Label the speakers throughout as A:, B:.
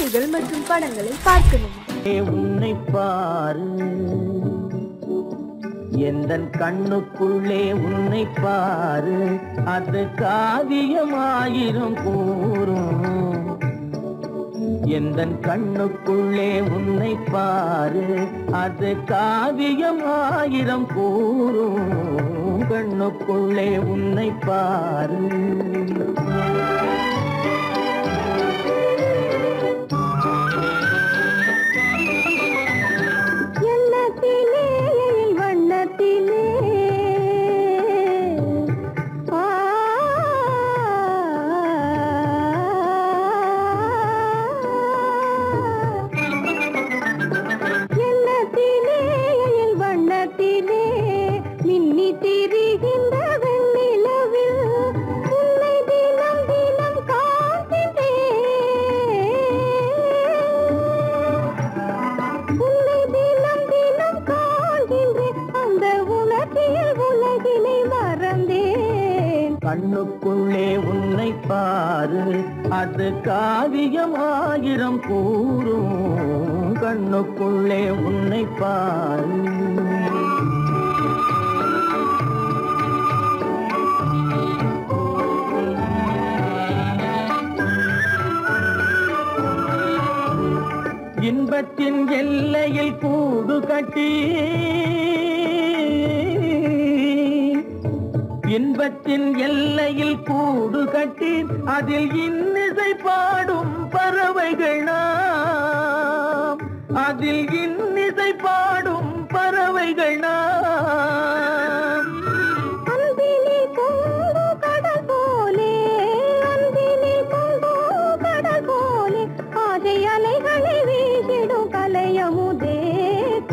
A: கதைகள் மற்றும் படங்களை பார்க்கணுமா?
B: உன்னை பாரு, எந்தன் கண்ணுக்குள்ளே உன்னை பாரு, அது காவியமாயிரம் கூறும். எந்தன் கண்ணுக்குள்ளே உன்னை பாரு, அது காவியமாயிரம் கூறும். கண்ணுக்குள்ளே உன்னை பாரு. கண்ணுக்குள்ளே உன்னை பாரு, அது காவியமாயிரம் கூறும். கண்ணுக்குள்ளே உன்னை பாரு. இன்பத்தின் எல்லையில் கூடு கட்டி, இன்பத்தின் எல்லையில் கூடு கட்டி, அதில் இன்னிசை பாடும் பறவைகள் நாம். அதில் இன்னிசை பாடும் பறவைகள் நாம்.
C: அன்பிலே பொங்கு கடல் போலே, அன்பிலே பொங்கு கடல் போலே, ஆசை அலைகளை வீசிடும் கலையமுதே.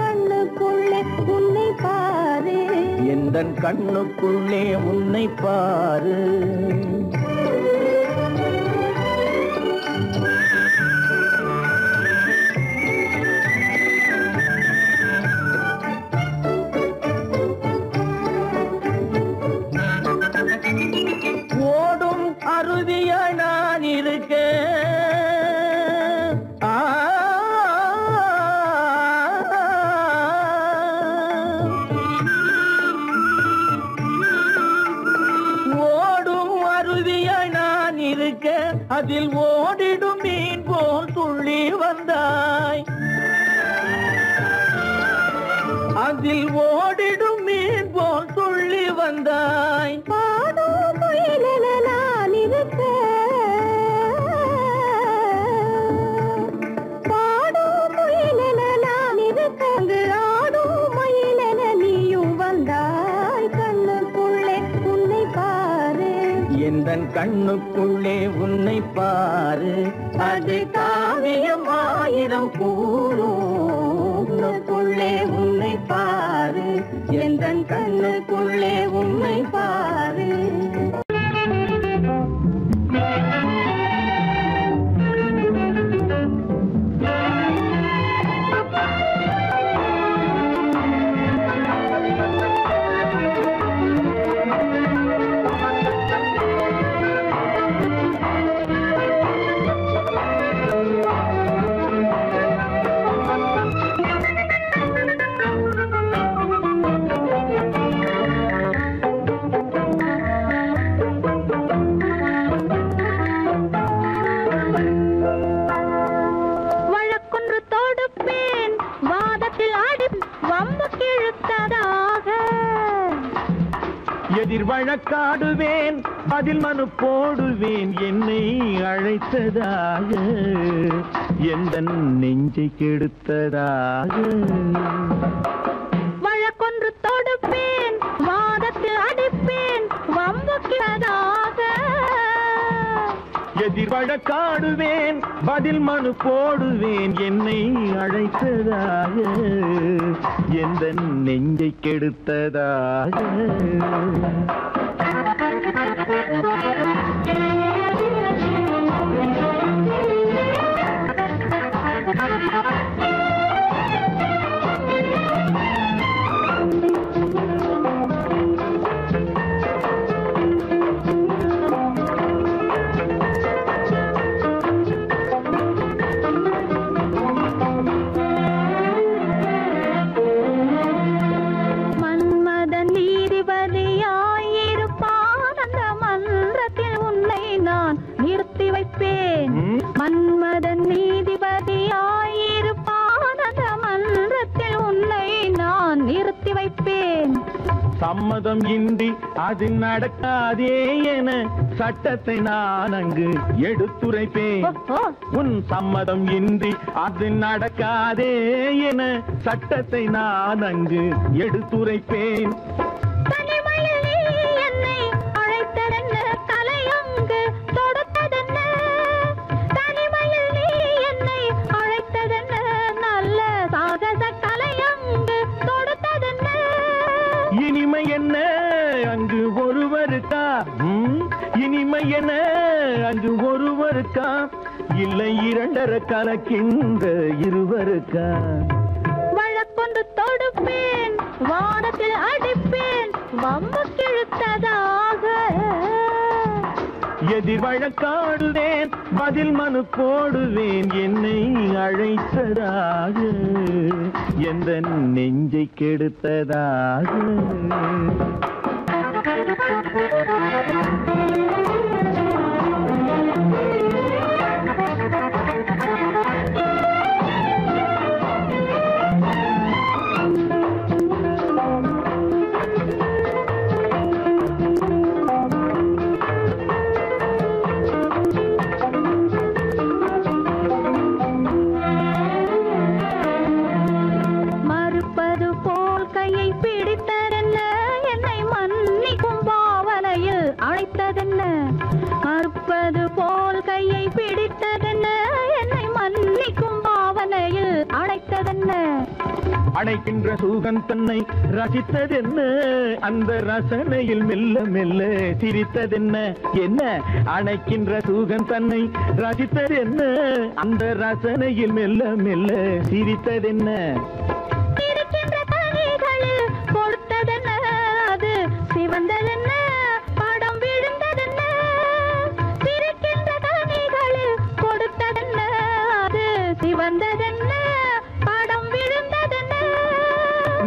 C: கண்ணுக்குள்ளே உன்னை பாரு,
B: எந்தன் கண்ணுக்குள்ளே உன்னை பாரு. ஓடும் அருவியா நான் இருக்க, அதில் ஓடிடும் மீன் போல் துள்ளி வந்தாய். அதில் ஓடிடும் மீன் போல் துள்ளி வந்தாய்.
C: பாடும் முயலென நான் இருக்க, பாடும் முயலென நான் இருக்க, அங்கு ஆடும் மயிலென நீயும் வந்தாய். கண்ணுக்குள்ளே உன்னை பாரு,
B: எந்தன் கண்ணுக்குள்ளே உன்னை பாரு, அது காவியமாயிரம் கூறும். கண்ணுக்குள்ளே உன்னை பாரு, எந்தன் கண்ணுக்குள்ளே உன்னை பாரு. எதிர் வழக்காடுவேன், அதில் மனு போடுவேன், என்னை அழைத்ததாக, எந்தன் நெஞ்சை கெடுத்ததாக.
C: வழக்கொன்று தொடுப்பேன், வாதத்தில் அடிப்பேன், வம்புக்கிறதாக.
B: எதிர் வழக்காடுவேன், பதில் மனு போடுவேன், என்னை அழைத்ததாக, எந்தன் நெஞ்சை கெடுத்ததாக. சம்மதம் இன்றி அது நடக்காதே என சட்டத்தை நான் அங்கு எடுத்துரைப்பேன். உன் சம்மதம் இன்றி அது நடக்காதே என சட்டத்தை நான் அங்கு எடுத்துரைப்பேன். இனிமை என்ன அங்கு ஒருவருக்கா? இனிமை என்ன அங்கு ஒருவருக்கா? இல்லை இரண்டரை கலக்கின்ற இருவருக்கா?
C: வழக்கொண்டு தொடுப்பேன், வானத்தில் அடிப்பேன், வம்பு கிழுத்ததாக.
B: எதிர் வழக்காடுவேன், பதில் மனு போடுவேன், என்னை அழைத்ததாக, எந்த நெஞ்சை கெடுத்ததாக.
C: மறுப்பது போல் கையை பிடித்ததென்ன, என்னை மன்னிக்கும் பாவனையில் அழைத்ததென்ன.
B: அணைக்கின்ற சூகன் தன்னை ரசித்ததென்ன, அந்த ரசனையில் மெல்ல மெல்ல சிரித்ததென்ன. என்ன? அணைக்கின்ற சூகன் தன்னை ரசித்ததென்ன, அந்த ரசனையில் மெல்ல மெல்ல சிரித்ததென்ன.
C: கொடுத்ததென்ன, அது சிவந்ததென்ன, படம் விழுந்ததென்ன. சிரிக்கின்ற கனிகளில் கொடுத்ததென்ன, அது சிவந்ததென்ன, படம் விழுந்ததென்ன.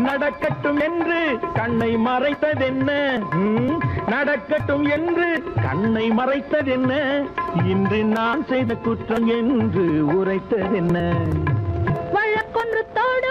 B: நடக்கட்டும் என்று கண்ணை மறைத்ததென்ன, நடக்கட்டும் என்று கண்ணை மறைத்ததென்ன, இன்று நான் செய்த குற்றம் என்று உரைத்ததென்ன.
C: வழக்கொன்று தோடு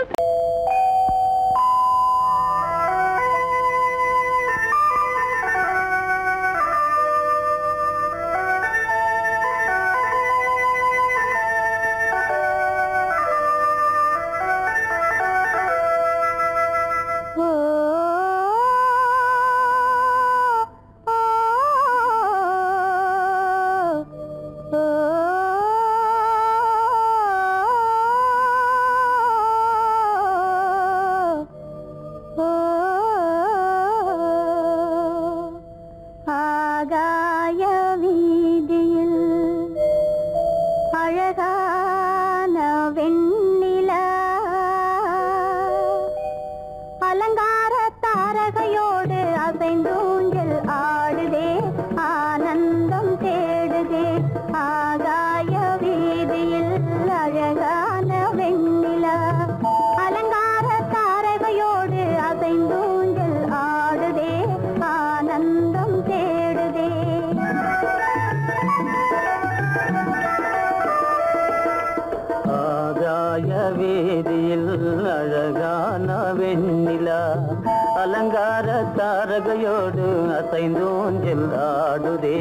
D: அலங்கார தாரகையோடு அசைந்தோஞ்சல் ஆடுதே,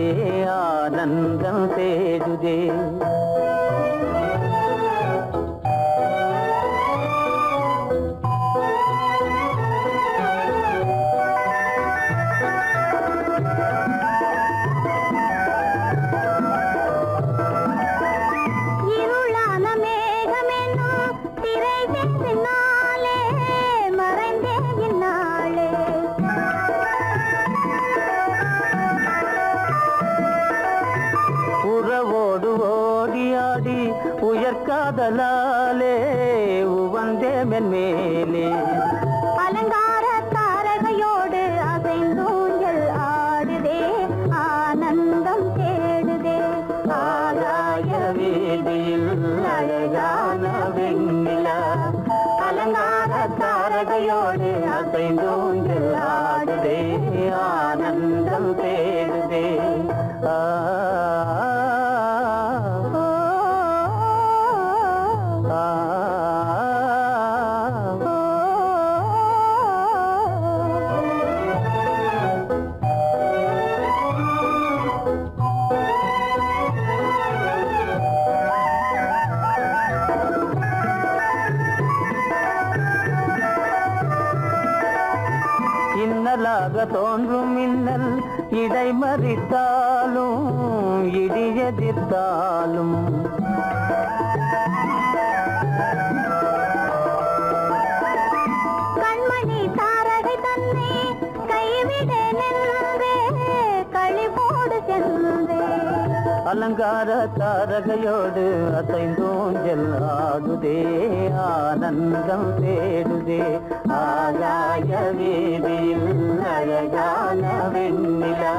D: ஆனந்தம் தேடுதே. உயர்காதலாலே உவந்தே மென்மேலே
C: அலங்கார தாரகையோடு அசைந்தூஞ்சல் ஆடுதே, ஆனந்தம் தேடுதே.
D: ஆகாய வீதியில் அழகான வெண்ணிலா, அலங்கார தாரகையோடு அசைந்தூஞ்சல் ஆடுதே, ஆனந்தம் தேடுதே. தோன்றும் மின்னல் இடைமறித்தாலும் இடியெதிர்த்தாலும்
C: கண்மணி தாரகை தன்னை கைவிட நின்றே களிபோடு சென்றே
D: அலங்கார தாரகையோடு அசைந்தோஞ்சல் ஆடுதே ஆனந்தம் தேடுதே ஆகாய வீதியில் அழகான வெண்ணிலா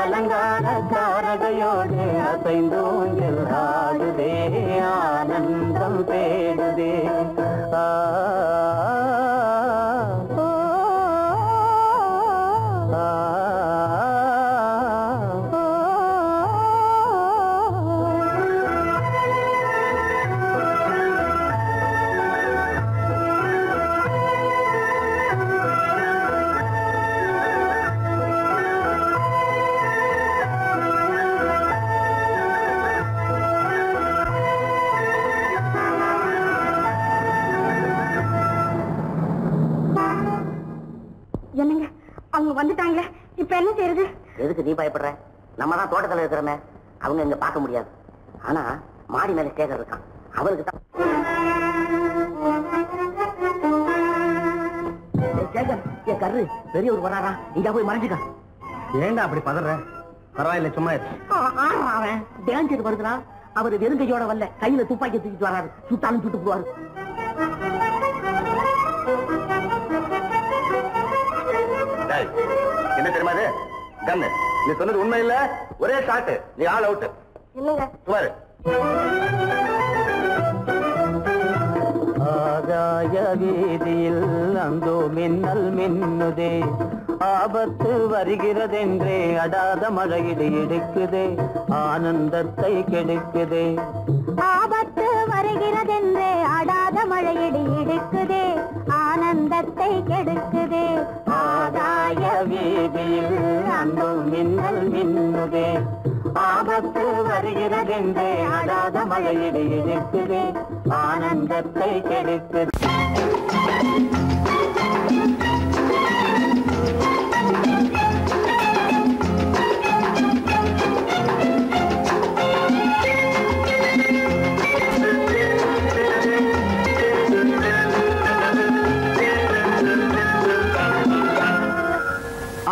D: அலங்கார தாரகையோடு அசைந்தோஞ்சல் ஆடுதே ஆனந்தம் தேடுதே
C: என்னங்க அவங்க வந்துட்டாங்களே, இப்ப என்ன செய்யறது?
E: எதுக்கு நீ பயப்படுற? நம்ம தான் தோட்டத்தில் இருக்கிறோமே, அவங்க இங்க பார்க்க முடியாது. ஆனா மாடி மேல ஸ்டேகர் இருக்கான், அவருக்கு தான். கரு பெரிய ஒரு வராரா, இங்க போய் மறைஞ்சுக்க.
D: ஏண்டா அப்படி பதற? பரவாயில்ல, சும்மா
E: அவன் டேஞ்சர் வருகிறான். அவர் வெறுங்கையோட வரல, கையில துப்பாக்கி தூக்கிட்டு வராரு. சுட்டாலும் சுட்டு போவாரு.
D: என்ன தெரியுமா இது? கண்ணு. நீ சொன்னது உண்மை இல்ல, ஒரே ஷாட், நீ ஆல் அவுட்.
C: இல்லங்க
D: சுமாரு. ஆகாய வீதியில் அந்தோ மின்னல் மின்னுதே, ஆபத்து வருகிறதென்றே அடாத மழையிடு எடுக்குதே, ஆனந்தத்தை கெடுக்குதே.
C: ஆபத்து வருகிறதென்றே அடாத மழையிடி இடுக்குதே, ஆனந்தத்தை கெடுக்குதே.
D: ஆகாய வீதியில் அந்தோ மின்னல் மின்னுதே, ஆபத்து வருகிறதென்றே அடாத மழையிடு எடுக்குதே, ஆனந்தத்தை கெடுக்குதே.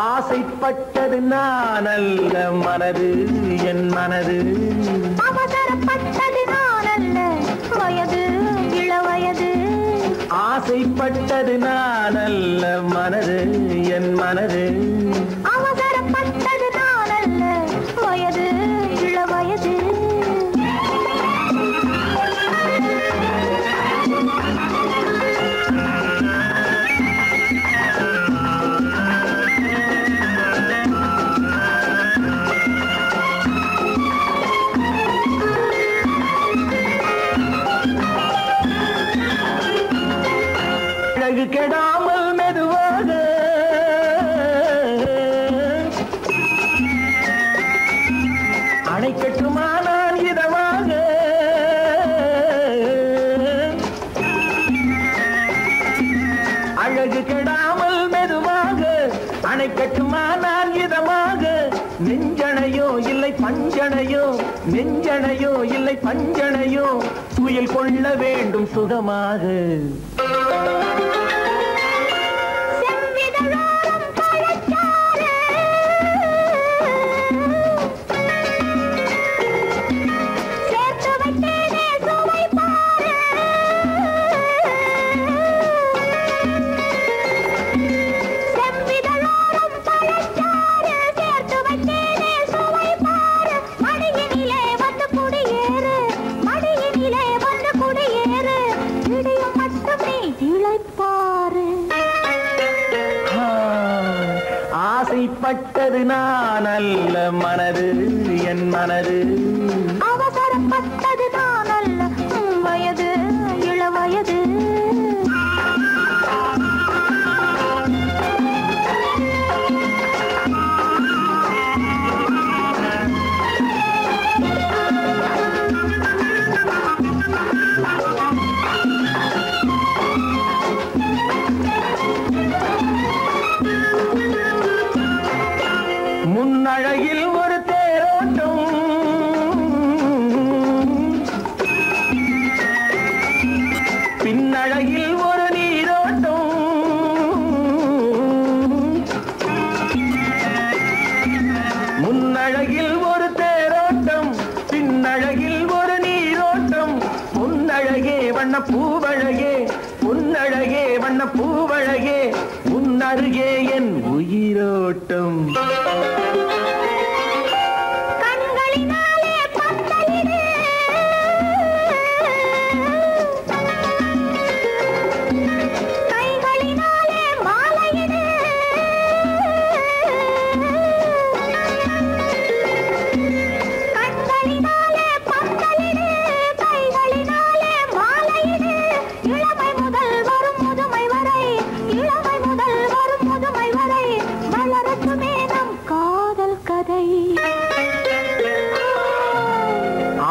D: ஆசைப்பட்டது நான் அல்ல மனது, என் மனது.
C: அவசரப்பட்டது நான் அல்ல வயது, இள வயது.
D: ஆசைப்பட்டது நான் அல்ல மனது, என் மனது.
C: அவசரப்பட்டது நான் அல்ல வயது, இள வயது.
D: அழகு கெடாமல் மெதுவாக அணை கட்டுமானால் இதமாக, அழகு கெடாமல் மெதுவாக அணை கட்டுமானால் இதமாக. நெஞ்சணையோ இல்லை பஞ்சணையோ, நெஞ்சணையோ இல்லை பஞ்சணையோ, துயில் கொள்ள வேண்டும் சுகமாக.
C: செவ்விதழோரம் பழச்சாறு, சேர்த்து வைத்தேனே சுவை பாரு. செவ்விதழோரம் பழச்சாறு, சேர்த்து வைத்தேனே சுவை பாரு. மடியினிலே வந்து குடியேறு, மடியினிலே வந்து குடியேறு. இடியும் மட்டும் நீ இளைப்பாரு.
D: ஆசைப்பட்டது நான் அல்ல மனது, என் மனது.
C: அவசரப்பட்டது நான் அல்ல வயது, இள வயது.
B: வண்ண பூவழகே உன்னழகே வண்ண பூவழகே உன்னருகே என் உயிரோட்டம்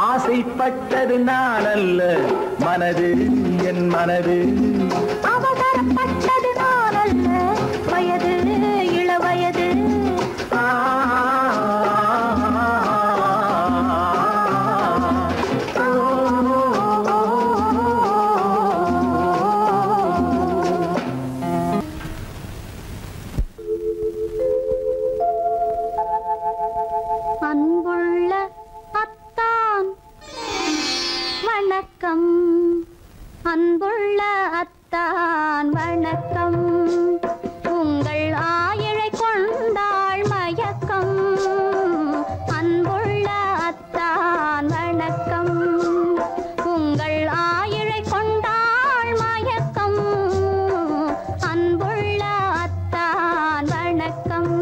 B: ஆசைப்பட்டது நான் அல்ல மனது என் மனது
C: அவசரப்பட்டது நான் அல்ல வயது இளவயது அன்புள்ள அத்தான் வணக்கம் அன்புள்ள அத்தான் வணக்கம் உங்கள் ஆயிழை கொண்டாள் மயக்கம் அன்புள்ள அத்தான் வணக்கம் உங்கள் ஆயிழை கொண்டாள் மயக்கம் அன்புள்ள அத்தான் வணக்கம்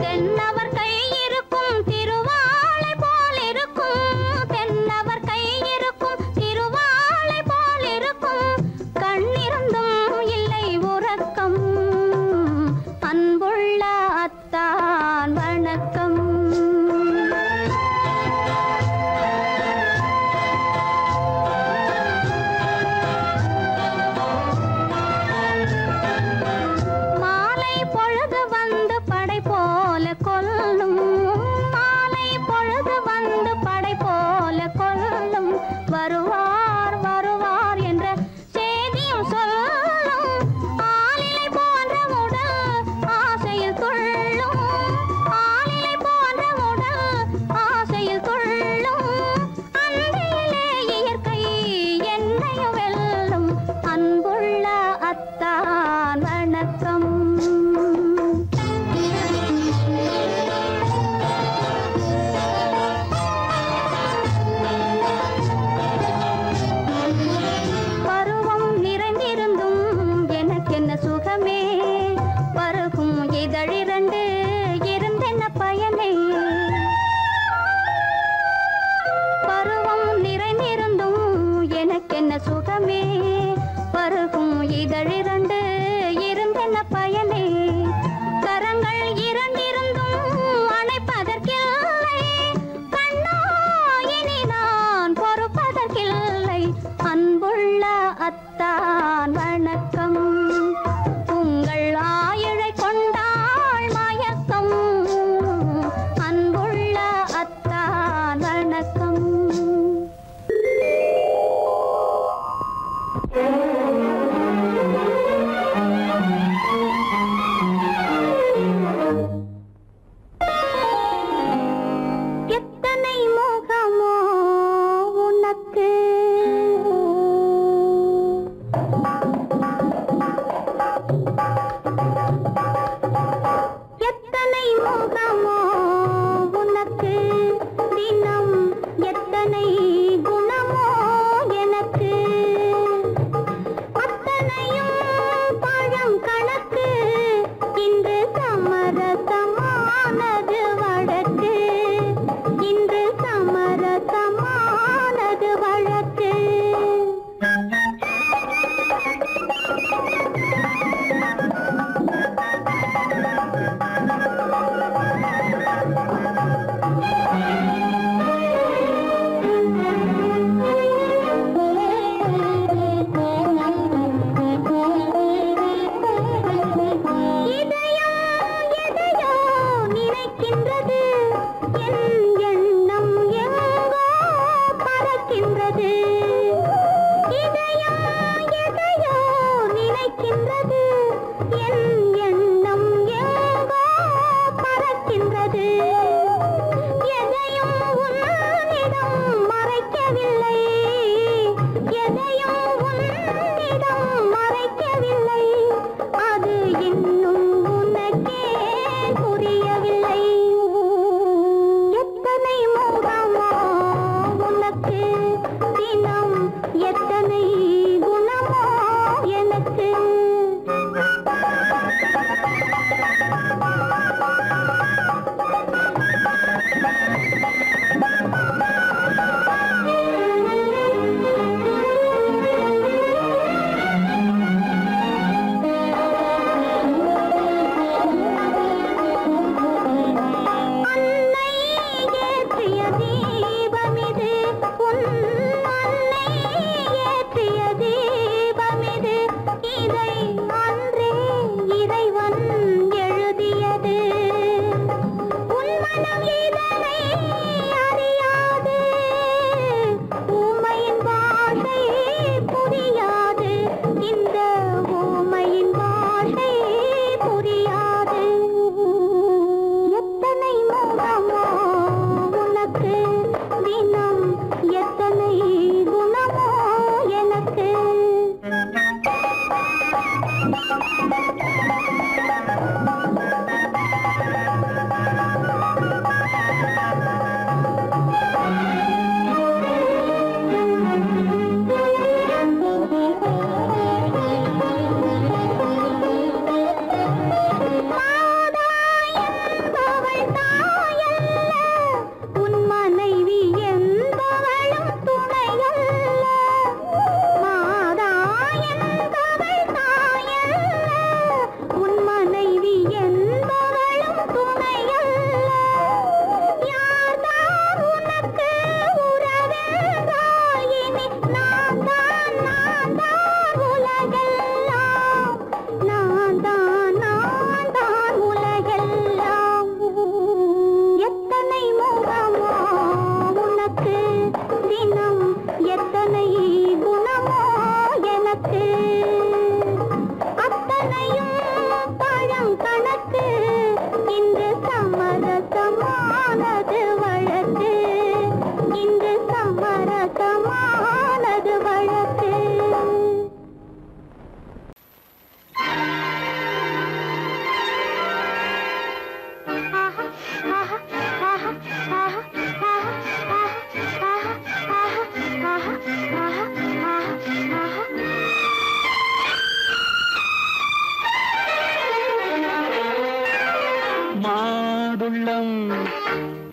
C: தென்னவர் கை இருக்கும்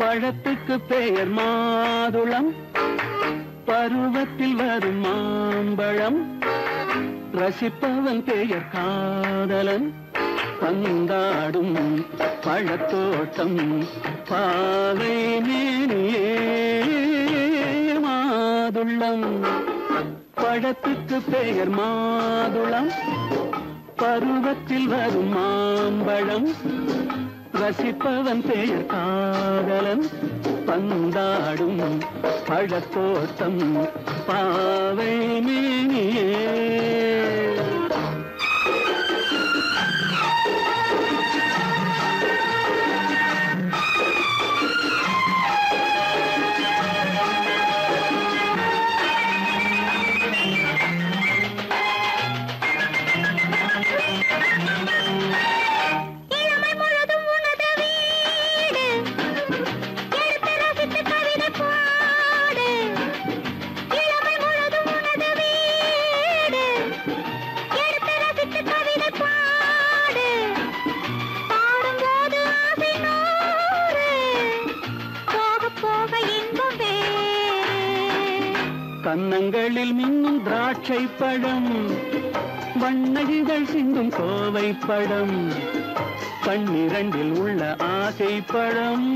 B: பழத்துக்கு பெயர் மாதுளம், பருவத்தில் வரும் மாம்பழம், ரசிப்பவன் பெயர் காதலன், பந்தாடும் பழத்தோட்டம் பாவை மேனியே மாதுளம். பழத்துக்கு பெயர் மாதுளம், பருவத்தில் வரும் மாம்பழம், ரசிப்பவன் பெயர் காதலன், பந்தாடும் பழத்தோட்டம் பாவை மேனியே. கன்னங்களில் மின்னும் திராட்சை பழம், வண்ணகிகள் சிந்தும் கோவை பழம், கண்ணிரண்டில் உள்ள ஆசை பழம்,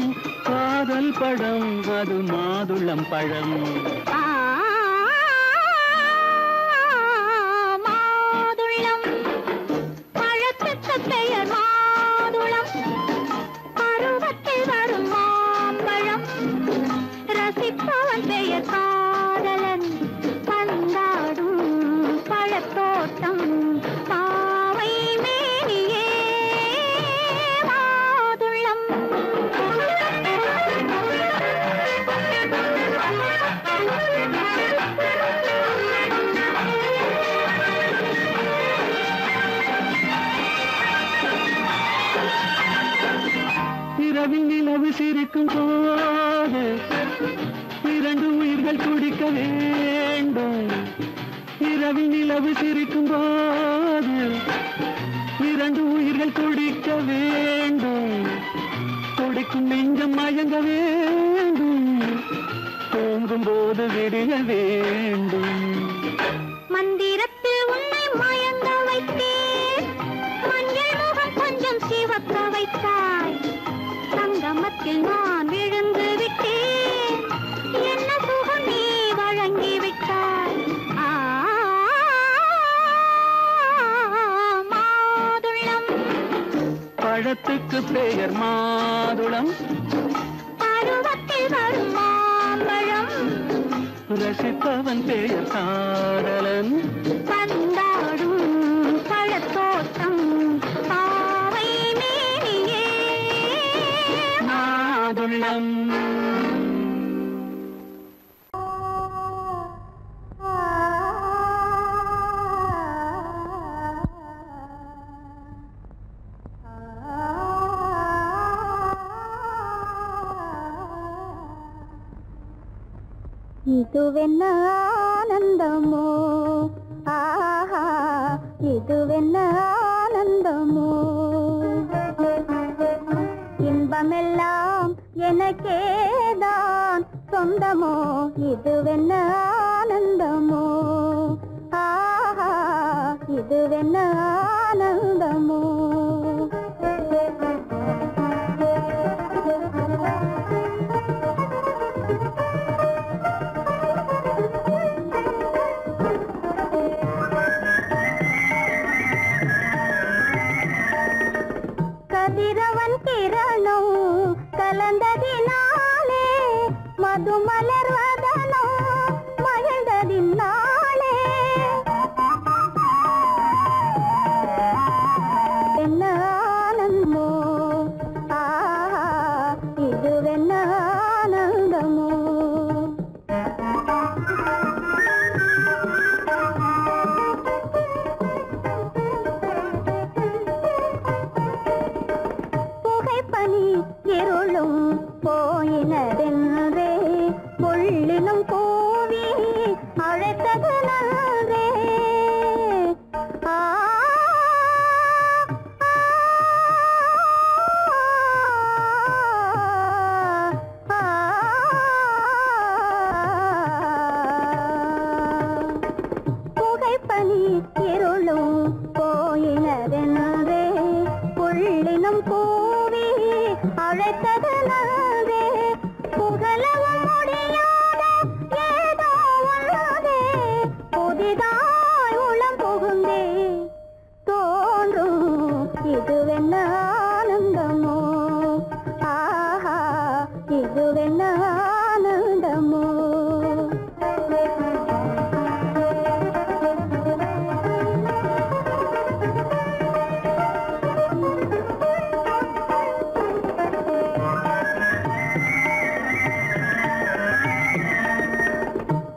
B: காதல் பழம், அது மாதுளம் பழம்.
C: மாதுளம் பழத்துக்கு பெயர் மாதுளம், பருவத்தில் வரும் மாம்பழம், ரசிப்பவன் பெயர் காதலன், பந்தாடும் பழத்தோட்டம் பாவை மேனியே மாதுளம்.
B: இரவில் நிலவு சிரிக்கும் போது இரண்டு உயிர்கள் துடிக்க வேண்டும். இரவில் நிலவு சிரிக்கும் போது இரண்டு உயிர்கள் துடிக்க வேண்டும். துடிக்கும் நெஞ்சம் மயங்க வேண்டும், தூங்கும் போது விடிய வேண்டும்.
C: மந்திரத்தில் உன்னை மயங்க வைத்தேன், மஞ்சள் முகம் கொஞ்சம் சிவக்க வைத்தாய், சங்கமத்தில் நான் விழுந்து விட்டேன், என்ன சுகம் நீ வழங்கி விட்டாய். மாதுளம்
B: பழத்துக்கு பெயர் மாதுளம்,
C: பருவத்தில் வரும் மாம்பழம்,
B: ரசிப்பவன் பெயர் காதலன்,
C: பந்தாடும் பழத்தோட்டம் பாவை மேனியே
B: மாதுளம்.
C: இதுவென்ன ஆனந்தமோ ஆஹா இதுவென்ன ஆனந்தமோ இன்பமெல்லாம் எனக்கேதான் சொந்தமோ இதுவென்ன ஆனந்தமோ ஆஹா இதுவென்ன ஆனந்தமோ கதிரவன் கிரணம் கலந்ததினாலே மது மலர்வதனோ மகிழ்ந்ததினாலே என்ன ஆனந்தமோ ஆஹா இதுவென்ன ஆனந்தமோ புகைப்பனி இருளும் போயினதென்றே கொள்ளினும் கூவி அழைத்தது நன்றே புகைப்பனி இருளும் போயினதென்றே கொள்ளினும் கூவி அழைத்தது நன்றே புகழவும் முடியாத ஏதோ உள்ளதே புதிதாய் உளம் புகுந்தே தோன்றும் இதுவென்ன ஆனந்தமோ ஆஹா இதுவென்ன ஆனந்தமோ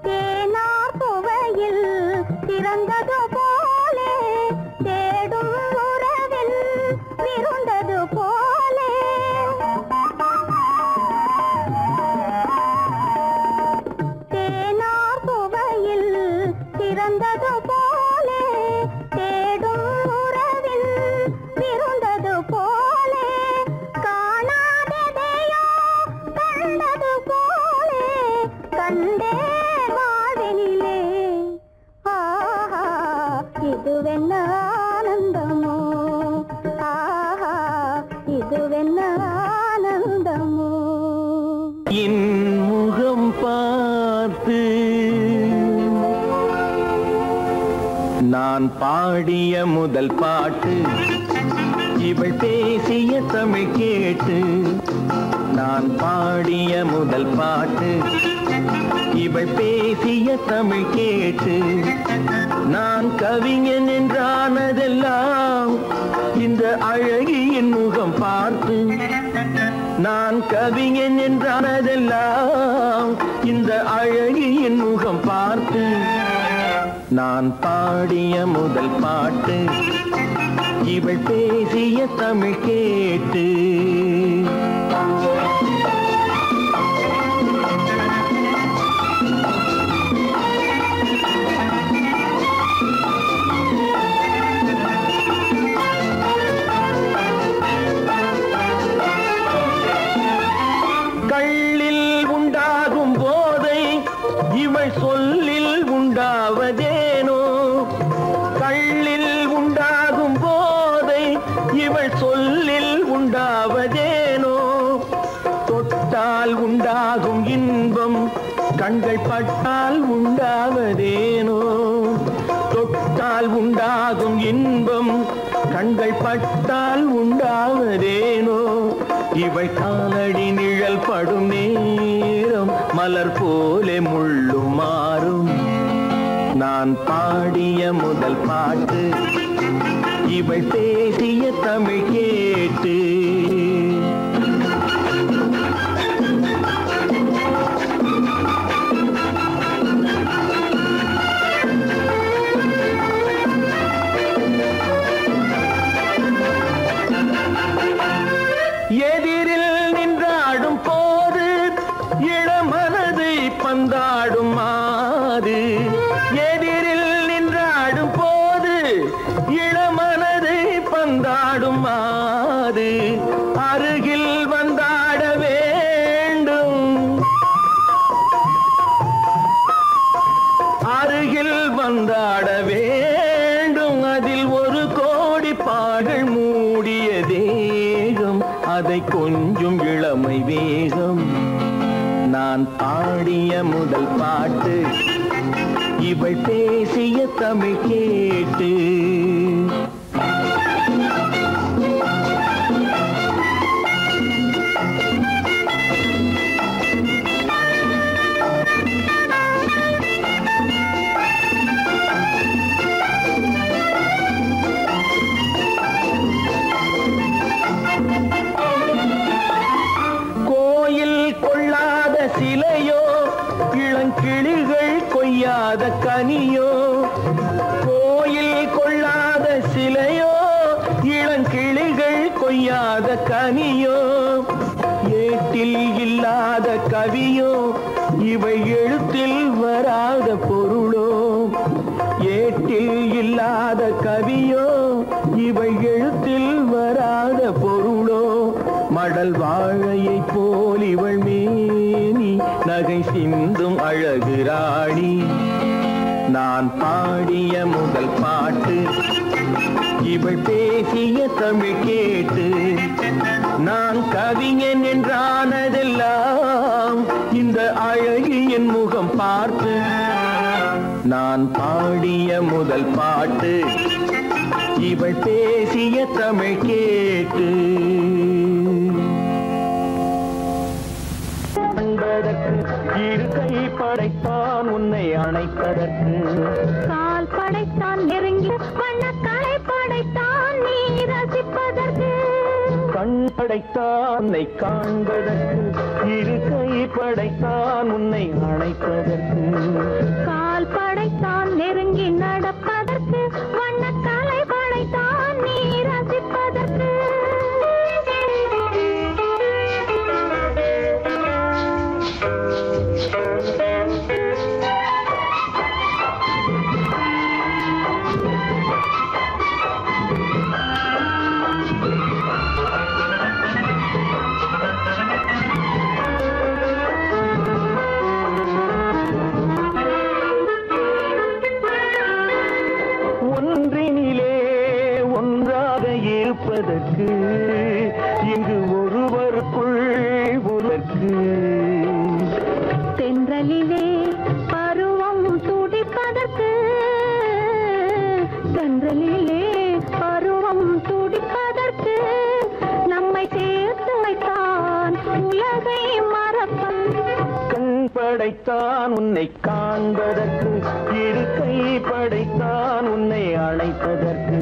C: தேனார் புவையில் திறந்தது போலே தேடும் உறவில் விருந்தது போலே தேனார் புவையில் திறந்தது போலே தேடும் உறவில் விருந்தது போலே காணாததையோ கண்டது போலே கண்டே வாழ்வினிலே ஆஹா இதுவென்ன ஆனந்தமோ ஆஹா இதுவென்ன ஆனந்தமோ
B: என் முகம் பார்த்து நான் பாடிய முதல் பாட்டு இவள் பேசிய தமிழ் கேட்டு நான் பாடிய முதல் பாட்டு இவள் பேசிய தமிழ் கேட்டு நான் கவிஞன் என்றானதெல்லாம் இந்த அழகியின் முகம் பார்த்து நான் கவிஞன் என்றானதெல்லாம் இந்த அழகியின் முகம் பார்த்து நான் பாடிய முதல் பாட்டு இவள் பேசிய தமிழ் கேட்டு கள்ளில் உண்டாகும் போதை இவள் சொல்லில் உண்டாவதேனோ கள்ளில் உண்டாகும் போதை இவள் சொல்லில் உண்டாவதேனோ தொட்டால் உண்டாகும் இன்பம் கண்கள் பட்டால் உண்டாவதேனோ தொட்டால் உண்டாகும் இன்பம் கண்கள் பட்டால் உண்டாவதேனோ இவள் காலடி நிழல் படும் நேரம் மலர் போலே முள்ளும் மாறும் நான் பாடிய முதல் பாட்டு இவள் பேசிய தமிழ் கேட்டு எதிரில் நின்றாடும் போது இளமனதை பந்தாடும் அம்மாது அருகில் வந்தாட வேண்டும், அருகில் வந்தாட வேண்டும். அதில் ஒரு கோடி பாடல் மூடிய தேகம், அதை கொஞ்சம் இளமை வேகம். நான் பாடிய முதல் பாட்டு இவள் பேசிய தமிழ் கேட்டு. சிலையோ இளங்கிளிகள் கொய்யாத கனியோ, கோயில் கொள்ளாத சிலையோ இளங்கிளிகள் கொய்யாத கனியோ, ஏட்டில் இல்லாத கவியோ இவை எழுத்தில் வராத பொருளோ, ஏட்டில் இல்லாத கவியோ இவை எழுத்தில் வராத பொருளோ. மடல் வாழையை போல் இவள் மேனி நகை சிந்தும் அழகு ராணி. நான் பாடிய முதல் பாட்டு இவள் பேசிய தமிழ் கேட்டு. நான் கவிஞன் என்றானதெல்லாம் இந்த அழகியின் முகம் பார்த்து. நான் பாடிய முதல் பாட்டு இவள் பேசிய தமிழ் கேட்டு. இரு கை படைத்தான் உன்னை அணைப்பதற்கு,
C: கால் படைத்தான் நெருங்கி வண்ணக்காலை படைத்தான் நீ ரசிப்பதற்கு,
B: கண் படைத்தான் உன்னை காண்பதற்கு, இரு கை படைத்தான் உன்னை அணைப்பதற்கு,
C: கால் படைத்தான் நெருங்கி நடப்பதற்கு, வண்ணக்காலை படைத்தான் நீ ரசிப்பதற்கு.
B: இருப்பதற்கு இங்கு ஒருவருக்குள் ஒருவருக்கு.
C: தென்றலிலே பருவம் துடிப்பதற்கு, தென்றலிலே பருவம் துடிப்பதற்கு, நம்மை சேர்த்து வைத்தான் உலகை மறப்பன்.
B: கண் படைத்தான் உன்னை காண்பதற்கு, இரு கை படைத்தான் உன்னை அணைப்பதற்கு,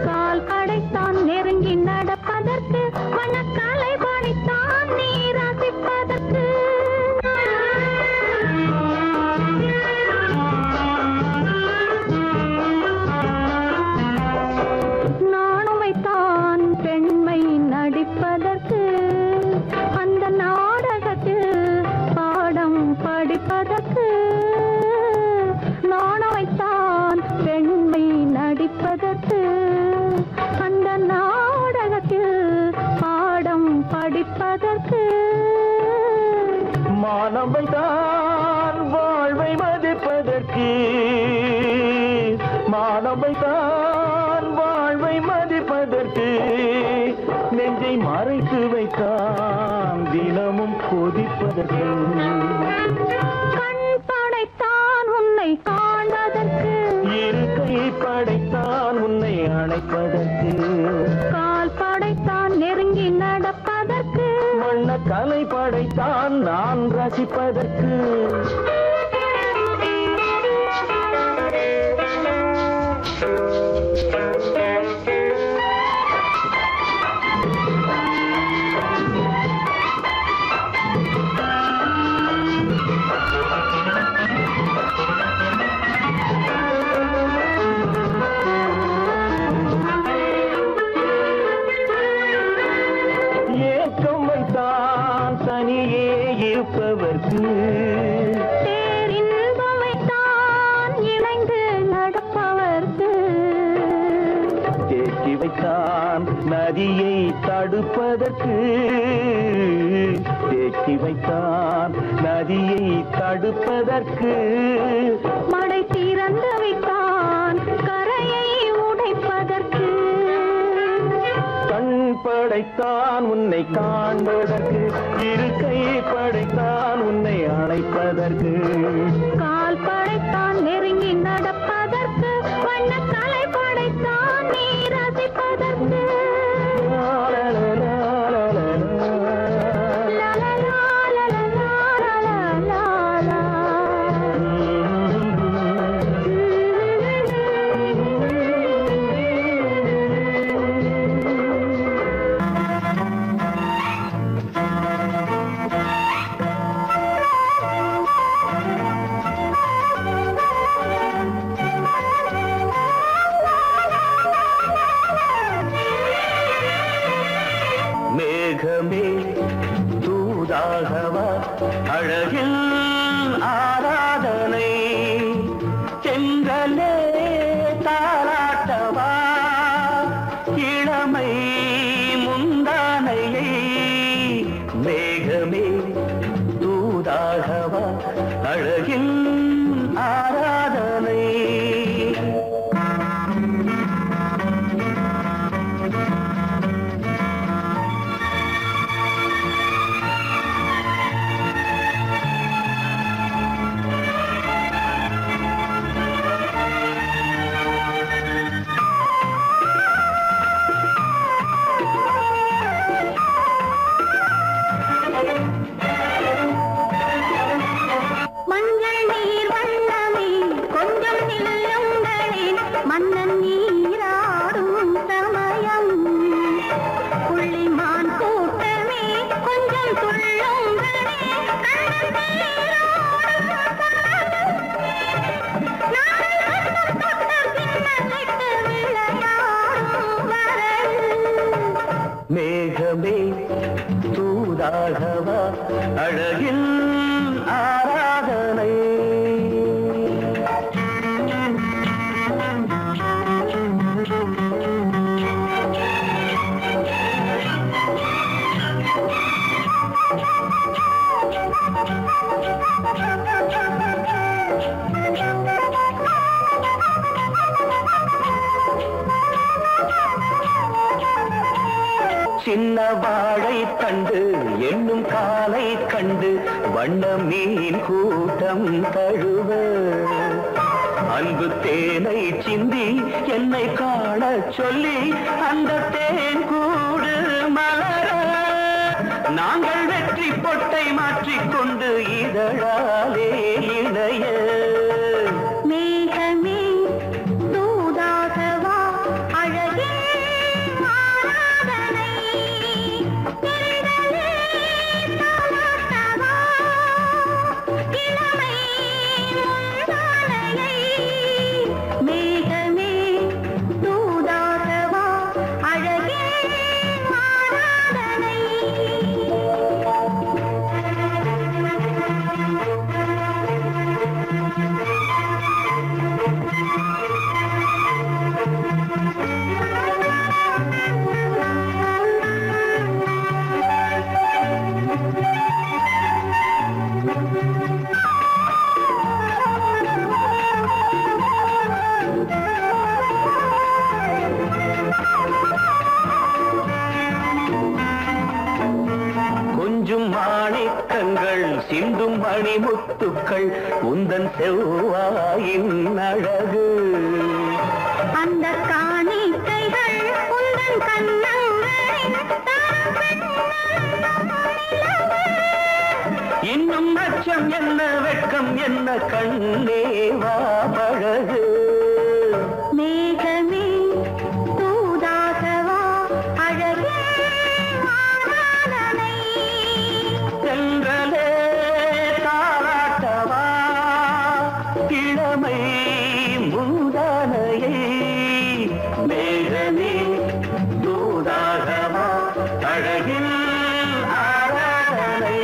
C: கால் படைத்தான் நெருங்கி நடப்பதற்கு, வண்ணக்காலை படைத்தான் நீ ரசிப்பதற்கு. நானும் வைத்தான் பெண்மை நடிப்பதற்கு, அந்த நாடகத்தில் பாடம் படிப்பதற்கு. நானும் வைத்தான் பெண்மை நடிப்பதற்கு, அந்த நாடகத்தில் பாடம் படிப்பதற்கு.
B: மானவைதான் வாழ்வை மதிப்பதற்கு, மானவைதான் வாழ்வை மதிப்பதற்கு, நெஞ்சை மறைத்து வைத்தான் தினமும் கொதிப்பதற்கு.
C: கண் படைத்தான் உன்னை காண்பதற்கு,
B: இரு கை படைத்தான் உன்னை அணைப்பதற்கு,
C: கால் படைத்தான் நெருங்கி நடப்பதற்கு,
B: வண்ணக்கலை படைத்தான் நான் ரசிப்பதற்கு. ஏக்கம் வைத்தான் தனியே இருப்பவர்க்கு,
C: பேரின்பம் வைத்தான் இணைந்து நடப்பவர்க்கு,
B: தேக்கி வைத்தான் நதியை தடுப்பதற்கு தேக்கி வைத்தான் நதியை தடுப்பதற்கு
C: மடை திறந்து வைத்தான் கரையை உடைப்பதற்கு
B: கண் படைத்தான் உன்னை காண்பதற்கு இருக்கை படைத்தான் உன்னை அணைப்பதற்கு
C: கால் படைத்தான் நெருங்கி நடப்பதற்கு வண்ணக்கலை படைத்தான் நீ ரசிப்பதற்கு
B: மேகமே தூதாகவா அழகில் ஆராதனை செங்கலே தாராட்டவா இளமை முந்தானையை மேகமே தூதாகவா அழகில் ஆராதனை மேகமே தூதாகவா அழகில் ஆராதனை சின்ன வாழை கண்டு என்னும் காலை கண்டு வண்ண மீன் கூட்டம் தழுவ அன்பு தேனை சிந்தி என்னை காண சொல்லி அந்த தேன் கூடு மலர நாங்கள் வெற்றி பொட்டை மாற்றிக்கொண்டு இதழாலே இணைய
C: மேகமே தூதாகவா அழகே ஆராதனை தென்றலே தாலாட்டவா இளமை முந்தானையை மேகமே தூதாகவா அழகே ஆராதனை
B: கொஞ்சம் மாணிக்கங்கள் சிந்தும் மணிமுத்துக்கள் உந்தன் செவ்வாயின் அழகு
C: அந்த காணிக்கைகள் உந்தன் கண்ணங்களின்
B: இன்னும் அச்சம் என்ன வெட்கம் என்ன கண்ணேவா பழகு
C: மேகமே தூதாகவா அழகே ஆராதனை
B: சென்றலே தாராட்டவா இளமை முந்தானையை மேகமே தூதாகவா அழகில் ஆராதனை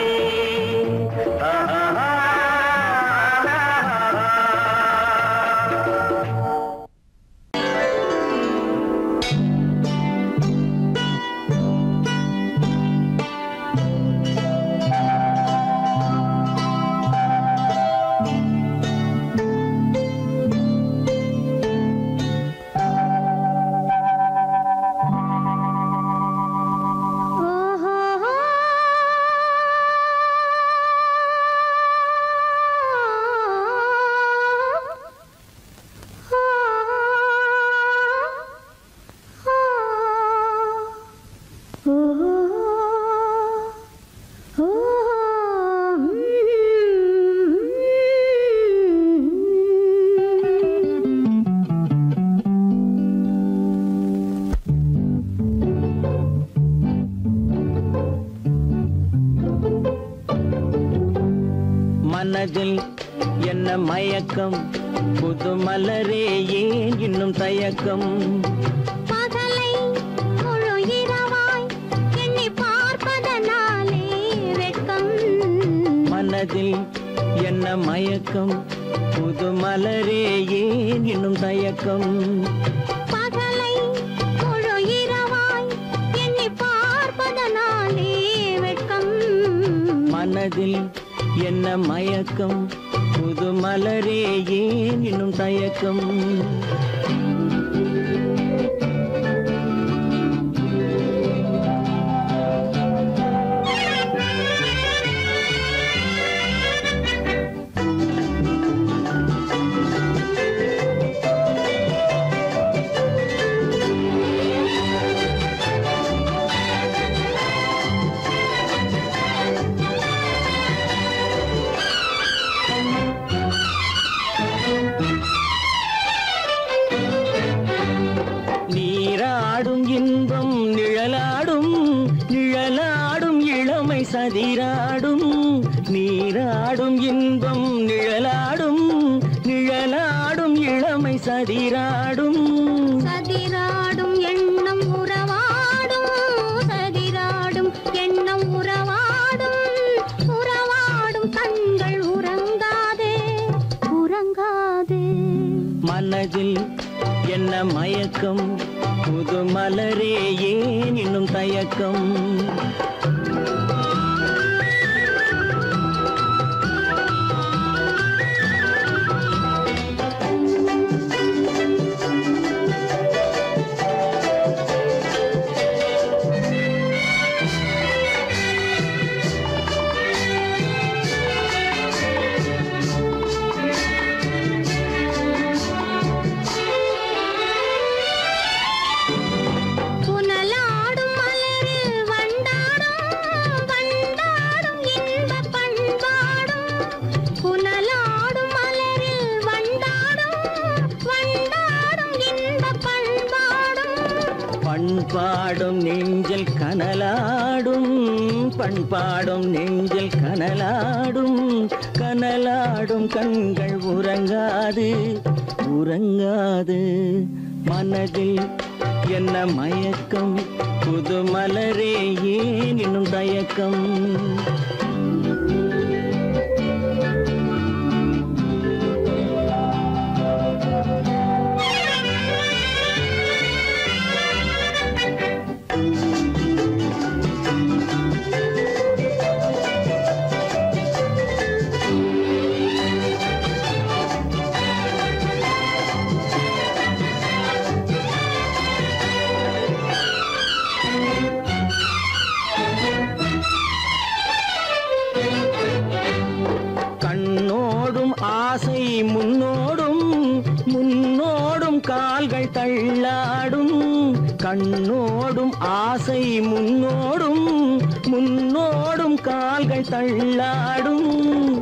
F: மனதில் என்ன மயக்கம் புது மலரே ஏன் இன்னும் தயக்கம்
C: பகலை முழு இரவாய் எண்ணி பார்ப்பதனாலே வெட்கம்
F: மனதில் என்ன மயக்கம் புது மலரே ஏன் இன்னும் தயக்கம்
C: பகலை முழு இரவாய் எண்ணி பார்ப்பதனாலே வெட்கம்
F: மனதில் என்ன மயக்கம் புது மலரே ஏன் இன்னும் தயக்கம் நீராடும் இன்பம் நிழலாடும் நிழலாடும் இளமை சதிராடும் நீராடும் இன்பம் நிழலாடும் நிழலாடும் இளமை சதிராடும்
C: சதிராடும் எண்ணம் உறவாடும் சதிராடும் எண்ணம் உறவாடும் உறவாடும் கண்கள் உறங்காதே உறங்காதே
F: மனதில் என்ன மயக்கம் புது மலரே ஏன் இன்னும் தயக்கம்
C: புனலாடும் மலரில் வண்டாடும் வண்டாடும் இன்பப் பண்பாடும் புனலாடும் மலரில் வண்டாடும் வண்டாடும் இன்பப் பண்பாடும்
F: பண்பாடும் நெஞ்சில் கனலாடும் பண்பாடும் நெஞ்சில் கனலாடும் கனலாடும் கண்கள் உறங்காது உறங்காது மனதில் என்ன மயக்கம் புது மலரே ஏன் இன்னும் தயக்கம் கண்ணோடும் ஆசை முன்னோடும் முன்னோடும் கால்கள் தள்ளாடும் கண்ணோடும் ஆசை முன்னோடும் முன்னோடும் கால்கள் தள்ளாடும்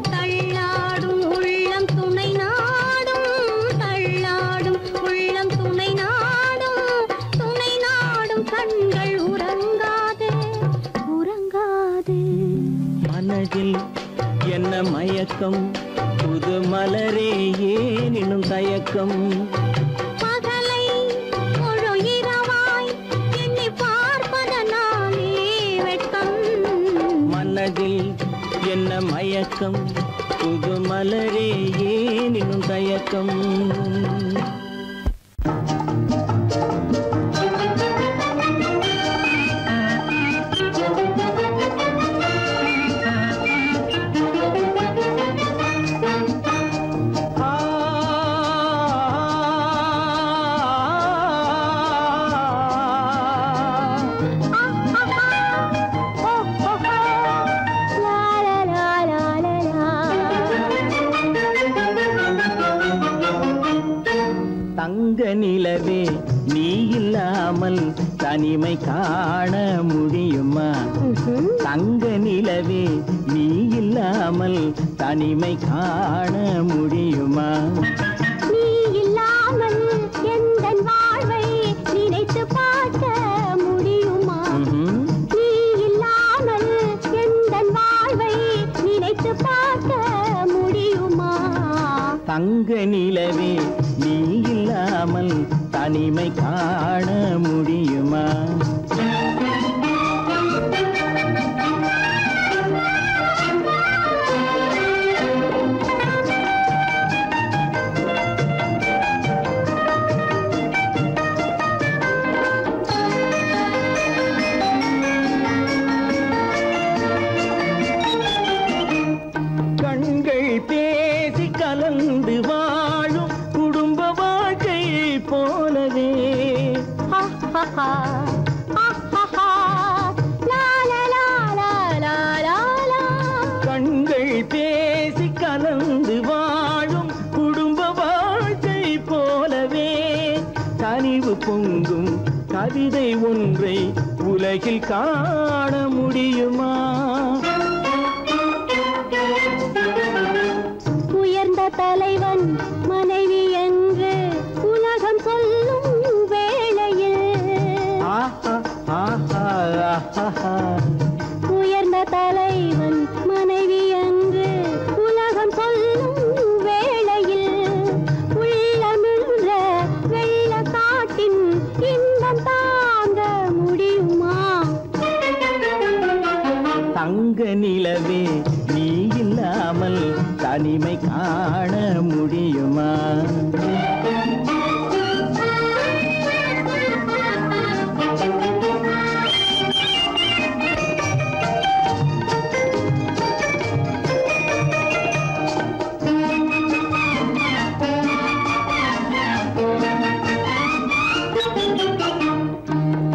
C: தள்ளாடும் உள்ளம் துணை நாடும் தள்ளாடும் உள்ளம் துணை நாடும் கண்கள் உறங்காதே உறங்காதே
F: மனதில் என்ன மயக்கம் புது மலரே ஏன் இன்னும் தயக்கம்
C: பகலை முழு இரவாய் எண்ணி பார்ப்பதனாலே வெட்கம்
F: மனதில் என்ன மயக்கம் புது மலரே ஏன் இன்னும் தயக்கம் தங்க நிலவே நீ இல்லாமல் தனிமை காண முடியுமா தங்க நிலவே நீ இல்லாமல் தனிமை காண முடியுமா
C: நீ இல்லாமல் எந்தன் வாழ்வை நினைத்து பார்க்க முடியுமா நீ இல்லாமல் எந்தன் வாழ்வை நினைத்து பார்க்க முடியுமா
F: தங்க நிலவே நீ இல்லாமல் தனிமை காண முடியுமா? கலந்து வாழும் குடும்ப வாழ்க்கை போலவே கண்கள் பேசி கலந்து வாழும் குடும்ப வாழ்க்கை போலவே கனிவு பொங்கும் கவிதை ஒன்றை உலகில் காண முடியுமா?
C: தலைவன் மனைவி என்று உலகம் சொல்லும் வேளையில் உயர்ந்த தலைவன் மனைவி என்று உலகம் சொல்லும் வேளையில் உள்ளமிழ்ந்த வெள்ள காட்டின் இன்பம் தாங்க முடியுமா?
F: தங்க நிலவே நீ இல்லாமல் தனிமை காண முடியுமா?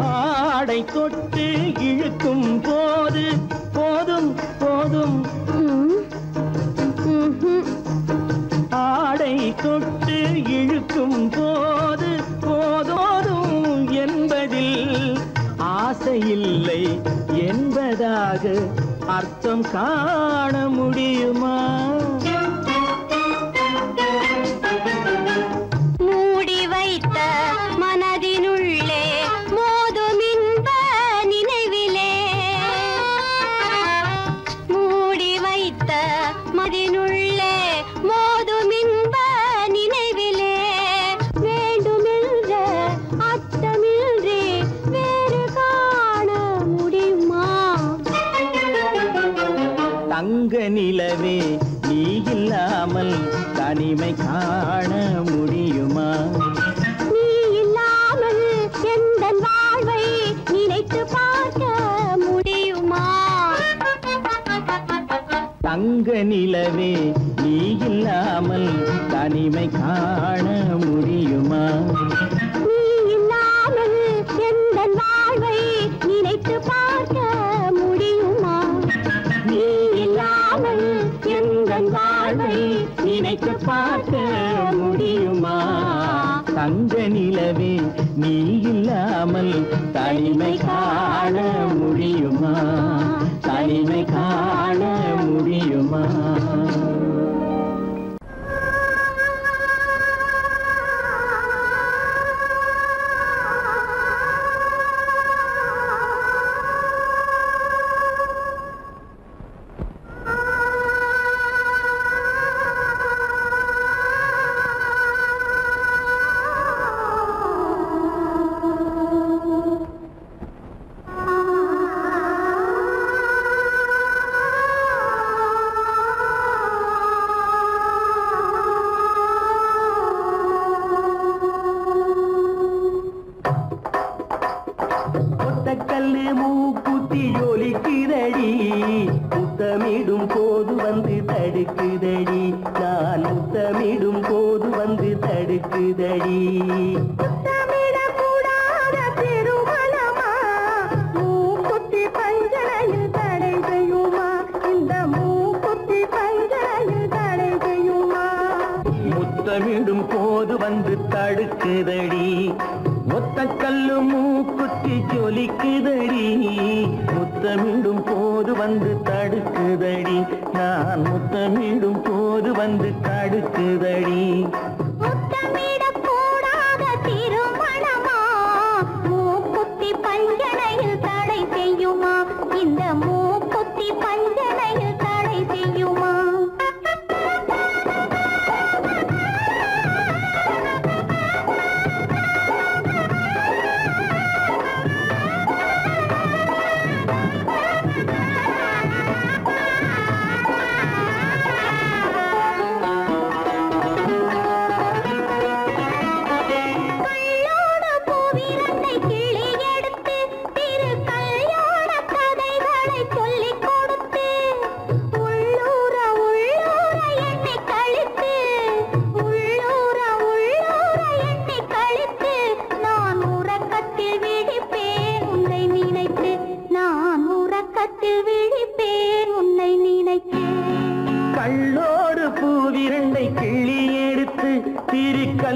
F: ஆடை தொட்டு இழுக்கும் போது போதும் போதும் ஆடை தொட்டு இழுக்கும் போது போதோதும் என்பதில் ஆசையில்லை என்பதாக அர்த்தம் காண முடியுமா?
C: மூடி வைத்த மனதினுள்ளே மோதும் இன்ப நினைவிலே மூடி வைத்த மனதினுள்ளே மோதும் இன்ப நினைவிலே வேண்டுமென்ற அச்சமின்றி வேறு காண முடியுமா?
F: தங்க நிலவே நீ இல்லாமல் தனிமை காண முடியுமா?
C: நீ இல்லாமல் எந்தன் வாழ்வை நினைத்து பார்க்க முடியுமா?
F: தங்க நிலவே நீ இல்லாமல் தனிமை காண முடியுமா?
C: நீ இல்லாமல் எந்தன் வாழ்வை நினைத்து பார்க்க முடியுமா?
F: நீ இல்லாமல் எந்தன் வாழ்வை நினைத்து பார்க்க முடியுமா? தங்க நிலவே நீ இல்லாமல் தனிமை காண முடியுமா? தனிமை காண முடியுமா?
B: கல்லு மூக்குத்தி ஜொலிக்குதடி முத்தமிடும் போது வந்து தடுக்குதடி நான் முத்தமிடும் போது வந்து தடுக்குதடி
C: முத்தமிடக்கூடாத திருமணமா மூக்குத்தி பஞ்சனையில் தடை செய்யுமா? இந்த மூக்குத்தி பஞ்சனையில் தடை செய்யுமா?
B: முத்தமிடும் போது வந்து தடுக்குதடி ஒத்த கல்லு மூக்குத்தி ஜொலிக்குதடி முத்தமிடும் போது வந்து தடுக்குதடி நான் முத்தமிடும் போது வந்து தடுக்குதடி
C: முத்தமிடக்கூடாத திருமணமா மூக்குத்தி பஞ்சனையில் தடை செய்யுமா? இந்த மூக்குத்தி பஞ்சனையில் தடை செய்யுமா?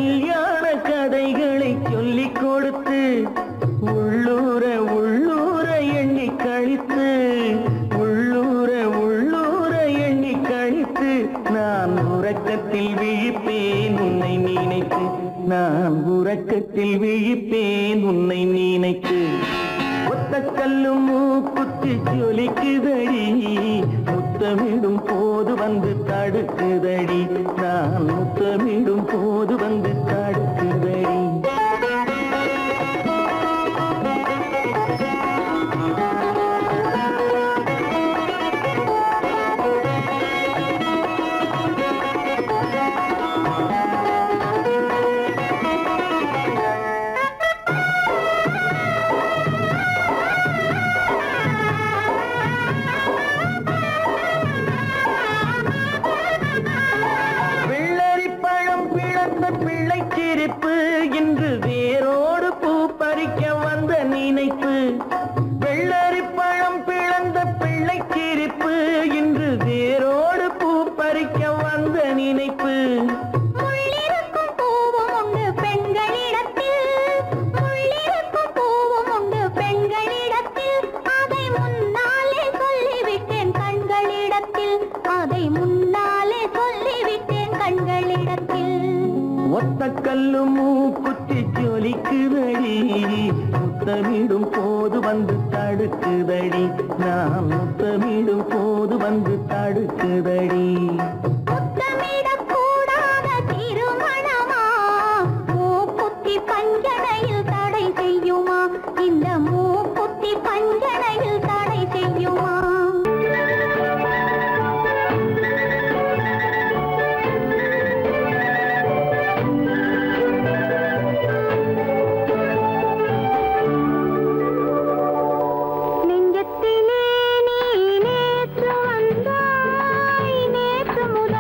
F: கல்யாண கதைகளை சொல்லிக் கொடுத்து உள்ளூர உள்ளூர எண்ணி கழித்து உள்ளூர உள்ளூர எண்ணி கழித்து நான் உறக்கத்தில் விழிப்பேன் உன்னை நினைத்து நான் உறக்கத்தில் விழிப்பேன் உன்னை நினைத்து ஒத்த கல்லும் மூக்குத்தி ஜொலிக்குதடி முத்தமிடும் போது வந்து தடுக்குதடி நான் முத்தமிடும் போது வந்து தடுக்குதடி பிள்ளைச்சிரிப்பு இன்று வேரோடு பூ பறிக்க வந்த நினைப்பு வெள்ளரி பழம் பிளந்த பிள்ளைச்சிரிப்பு இன்று வேரோடு பூ பறிக்க வந்த நினைப்பு
C: முள்ளிருக்கும் பூவும் உண்டு பெண்களிடத்தில் முள்ளிருக்கும் பூவும் உண்டு பெண்களிடத்தில் அதை முன்னாலே சொல்லிவிட்டேன் கண்களிடத்தில் அதை முன்னாலே சொல்லிவிட்டேன் கண்களிடத்தில்
F: ஒத்த கல்லு மூக்குத்தி ஜொலிக்குதடி முத்தமிடும் போது வந்து தடுக்குதடி நான் முத்தமிடும் போது வந்து தடுக்குதடி
C: முத்தமிடக்கூடாத திருமணமா மூக்குத்தி பஞ்சனையில் தடை செய்யுமா இந்த மூக்குத்தி பஞ்சனையில் தடை செய்யுமா நேற்று முதல்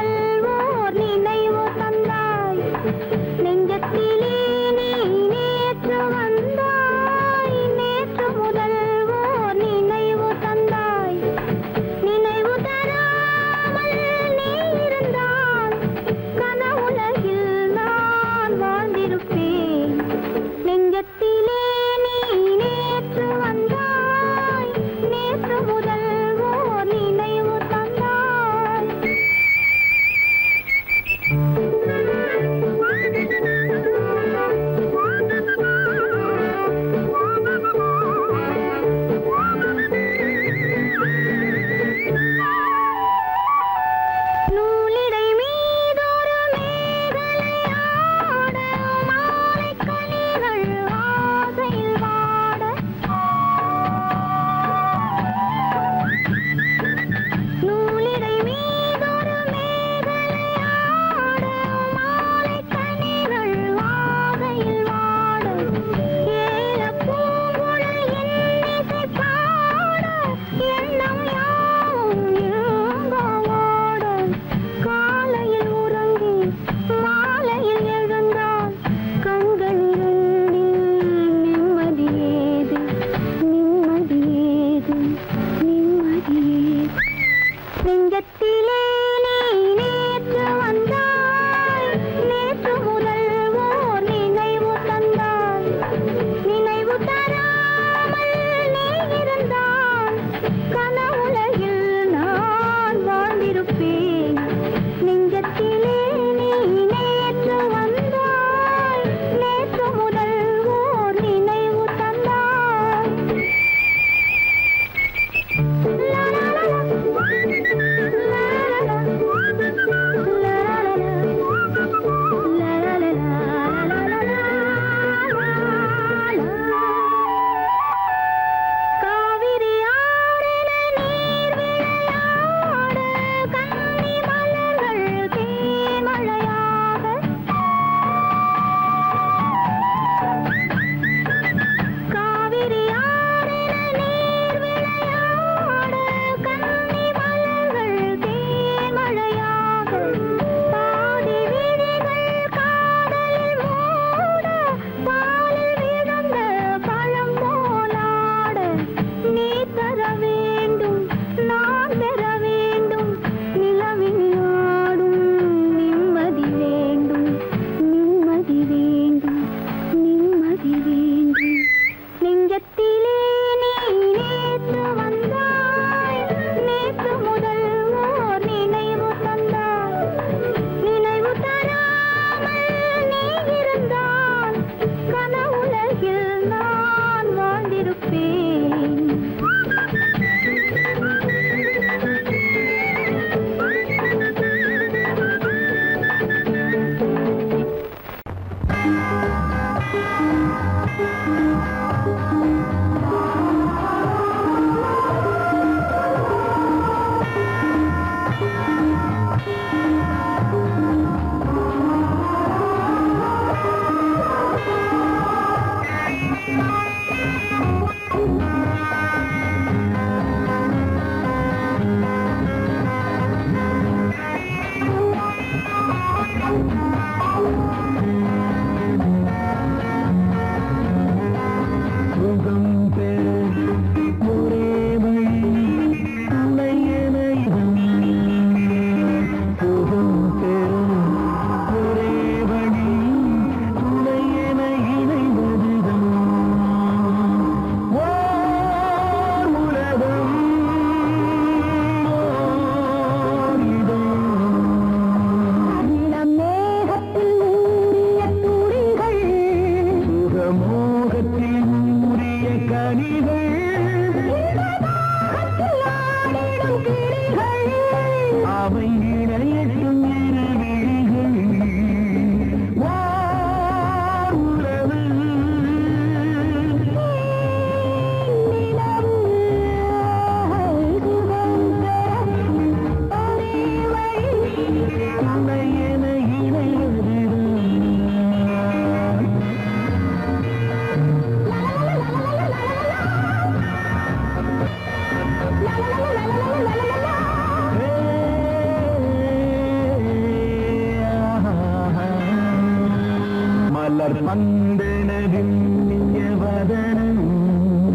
F: மந்தனவின்னிய வதனம்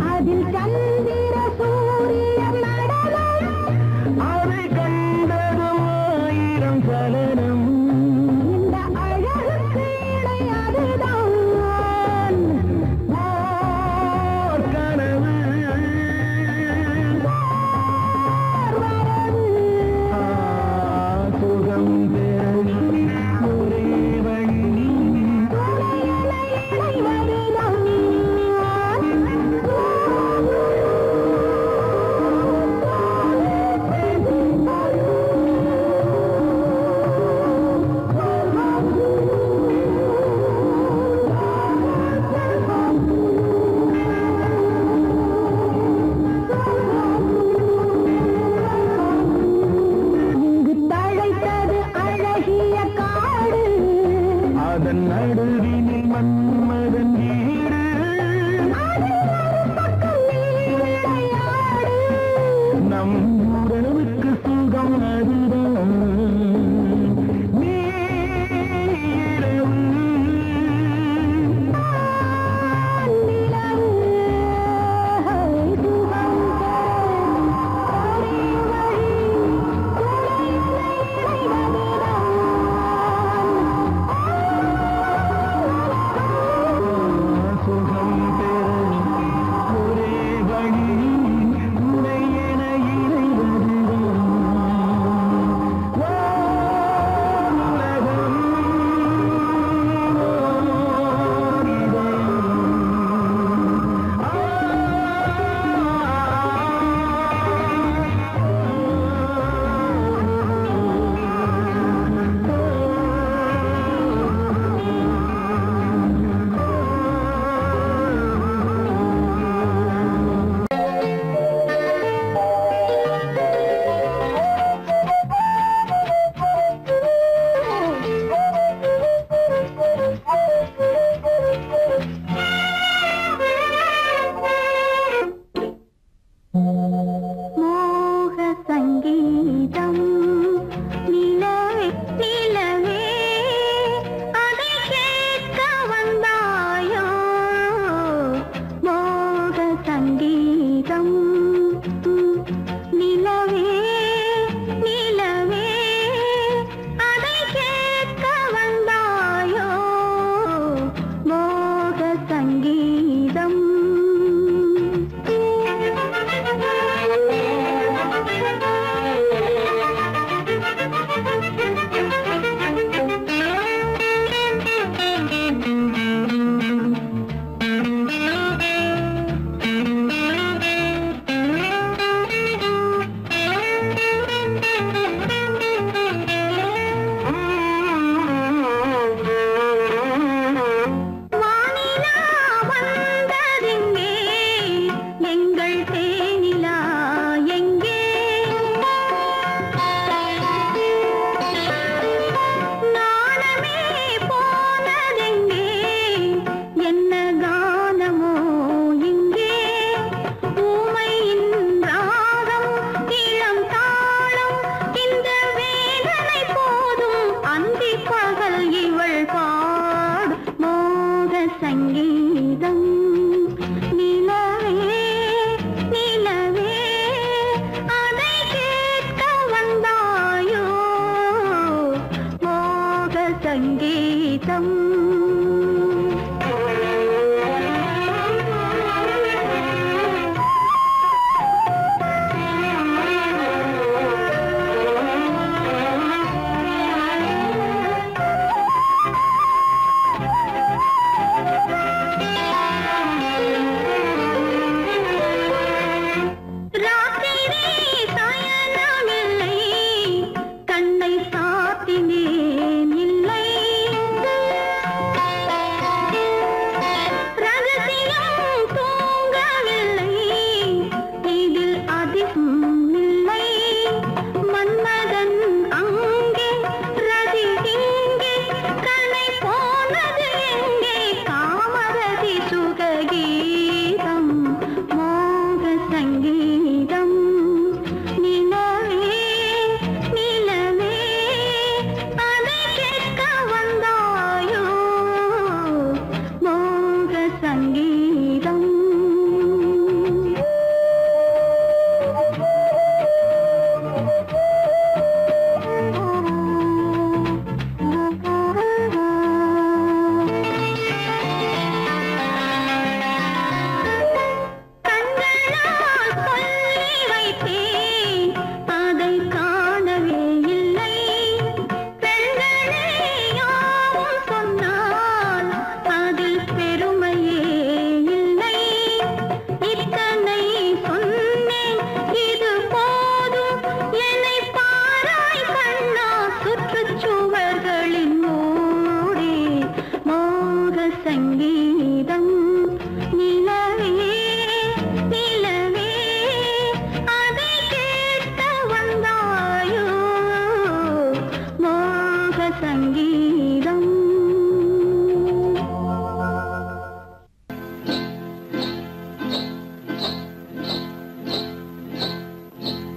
C: அதில் சந்திர சூரிய நடனம்
F: அதை கண்டதும் ஆயிரம் சலனம்
C: இந்த அழகுக்கு இணை அதுதான்
F: ஓர் கனவு சுகம் பெற ஒரே வழி
C: இங்கு தழைத்தது அழகிய காடு
F: அதன் நடுவினில் மன்மதன் வீடு நம் உறவுக்கு சுகம் அதுதான் நீரவு சுகம் பெற ஒரே வழி உன்னை என இறைவதுதான் உலகம்
C: மோக சங்கீதம் நிலவே நிலவே அதை கேட்க வந்தாயோ மோக சங்கீதம் நிலவே நிலவே அதை கேட்க வந்தாயோ மோக சங்கீதம்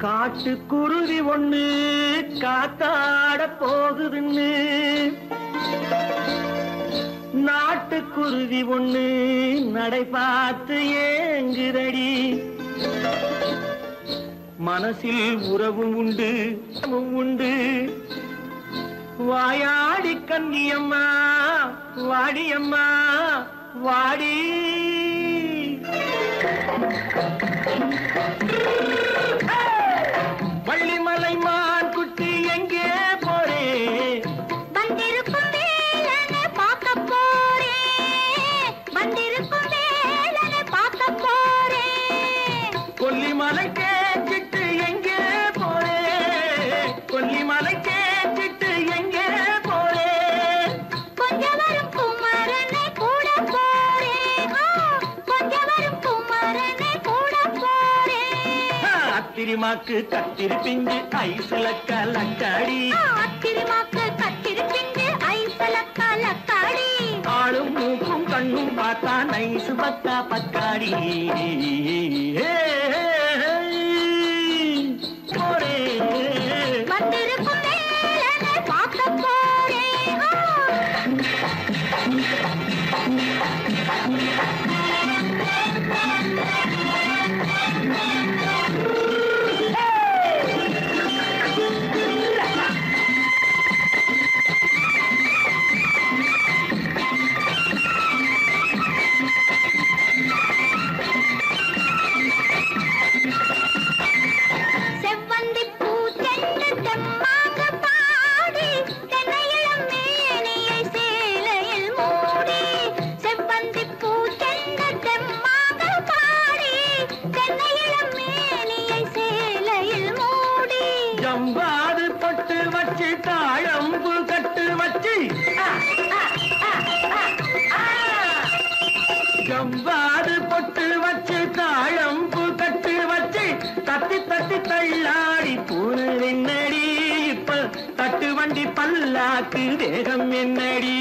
F: காட்டுக்குருவி ஒண்ணு காத்தாட போகுதுன்னு நாட்டுக்குருவி ஒண்ணு நடை பார்த்து ஏங்குதடி மனசில் உறவும் உண்டு உண்டு வாயாடி கன்னியம்மா வாடியம்மா வாடி வள்ளிமலை மான் குட்டி எங்கே போறே
C: வந்திருக்கும் வேலனை பார்க்க போறேன் வந்திருக்கும் வேலனை பார்க்க போறேன்
F: கொல்லிமலை கேட்டுட்டு எங்கே போறே கொல்லிமலை கேட்டுட்டு எங்கே போறே
C: கொஞ்சம் வரும் குமரனை கூட போறேன் கொஞ்சம் வரும் குமரனை கூட போறேன்
F: அத்திரிமாக்கு கத்திரி பிஞ்சு ஐசுல கலக்காடி
C: அத்திரிமாக்கு கத்திரி பிஞ்சு ஐசல கலக்காடி
F: ஆளும் மூக்கும் கண்ணும் பார்த்தா நைசு பத்தா பக்காடி போரே
C: வந்திருக்கும் வேலனை பார்க்க போறேன் செவ்வந்தி பூ தென்று தெம்மாக பாடி தென்னையிளம் மேனியை சேலையில் மூடி செவ்வந்தி பூ தென்று தெம்மாக பாடி தென்னையிளம் மேனியை சேலையில் மூடி
F: ஜம்பாது பொட்டு வச்சு தாழம்பு கட்டு வச்சு ஜம்பாது பொட்டு வச்சு தாழம்பு கட்டு வச்சு தட்டி தட்டி தள்ளாடி பூனு என்னடி இப்ப தட்டு வண்டி பல்லாக்கு தேகம் என்னடி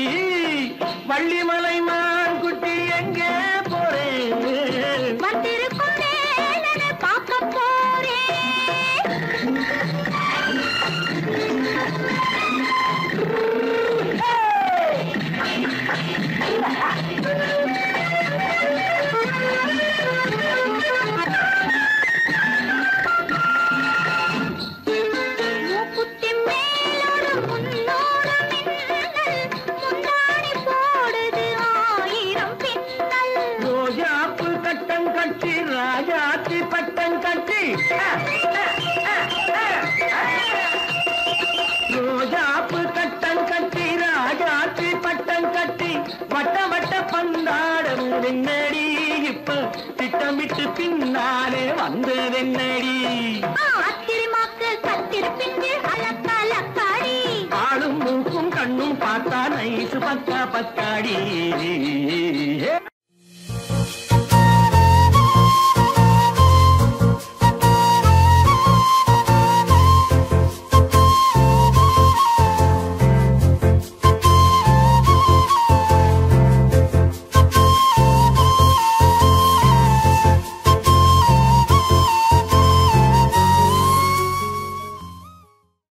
F: வள்ளிமலை மான் குட்டி எங்கே போறேன்
C: வந்திருக்கும் வேலனை பார்க்க போறேன் மூக்குத்தி மேலோடு முன்னோடு மின்னல் முந்தாணி போடுது ஆயிரம் பின்னல்
F: ரோஜாப்பு கட்டம் கட்டி ராஜாத்தி பட்டம் கட்டி ரோஜாப்பு கட்டம் கட்டி ராஜாத்தி பட்டம் கட்டி வட்ட வட்ட பந்தாடம் என்னடி இப்ப திட்டமிட்டு பின்னாலே வந்ததென்னடி
C: அத்திரிமாக்கு கத்திரி பிஞ்சு அலக்காடி
F: ஆளும் மூக்கும் கண்ணும் பார்த்தா நைசு பக்கா பக்காடி